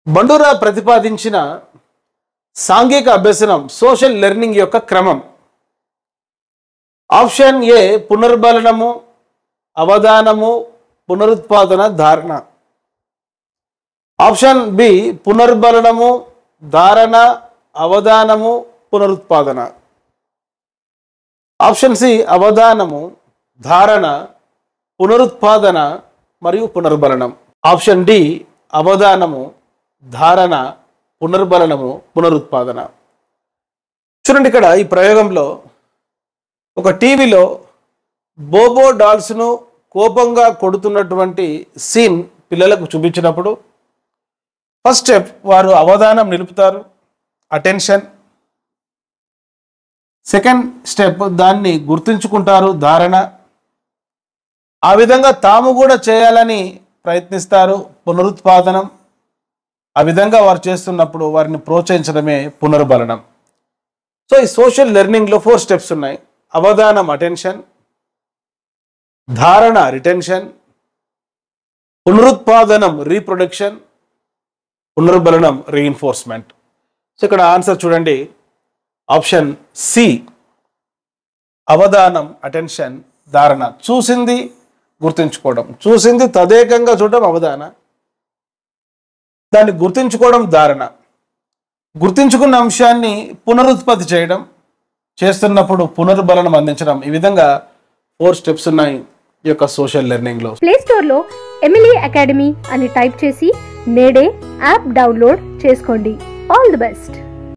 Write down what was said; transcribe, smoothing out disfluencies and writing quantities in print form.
Bandura ప్రతిపాదించిన సాంఘిక అభ్యసనం సోషల్ లెర్నింగ్ యొక్క క్రమం. ఆప్షన్ ఏ పునర్బలనము, అవధానము, పునరుత్పాదన, ధారణ. ఆప్షన్ బి పునర్బలనము, ధారణ, అవధానము, పునరుత్పాదన. ఆప్షన్ సి అవధానము, ధారణ, పునరుత్పాదన మరియు పునర్బలనం. ఆప్షన్ డి అవధానము, ధారణ, పునర్బలనము, పునరుత్పాదన. చూడండి, ఇక్కడ ఈ ప్రయోగంలో ఒక టీవీలో బోబో డాల్స్ను కోపంగా కొడుతున్నటువంటి సీన్ పిల్లలకు చూపించినప్పుడు ఫస్ట్ స్టెప్ వారు అవధానం నిలుపుతారు, అటెన్షన్. సెకండ్ స్టెప్ దాన్ని గుర్తుంచుకుంటారు, ధారణ. ఆ విధంగా తాము కూడా చేయాలని ప్రయత్నిస్తారు, పునరుత్పాదనం. ఆ విధంగా వారు చేస్తున్నప్పుడు వారిని ప్రోత్సహించడమే పునర్బలనం. సో ఈ సోషల్ లెర్నింగ్లో 4 స్టెప్స్ ఉన్నాయి. అవధానం అటెన్షన్, ధారణ రిటెన్షన్, పునరుత్పాదనం రీప్రొడక్షన్, పునర్బలనం రీఇన్ఫోర్స్మెంట్. సో ఇక్కడ ఆన్సర్ చూడండి, ఆప్షన్ సి అవధానం, అటెన్షన్, ధారణ. చూసింది గుర్తుంచుకోవడం, చూసింది తదేకంగా చూడడం అవధాన, దాన్ని గుర్తుంచుకోవడం ధారణ, గుర్తుంచుకున్న అంశాన్ని పునరుత్పత్తి చేయడం, చేస్తున్నప్పుడు పునర్బలనం అందించడం. ఈ విధంగా 4 స్టెప్స్ ఉన్నాయి ఈ యొక్క సోషల్ లెర్నింగ్లో. ప్లే స్టోర్లో ఎమిలీ అకాడమీ అని టైప్ చేసి నేడే యాప్ డౌన్లోడ్ చేసుకోండి. All the best.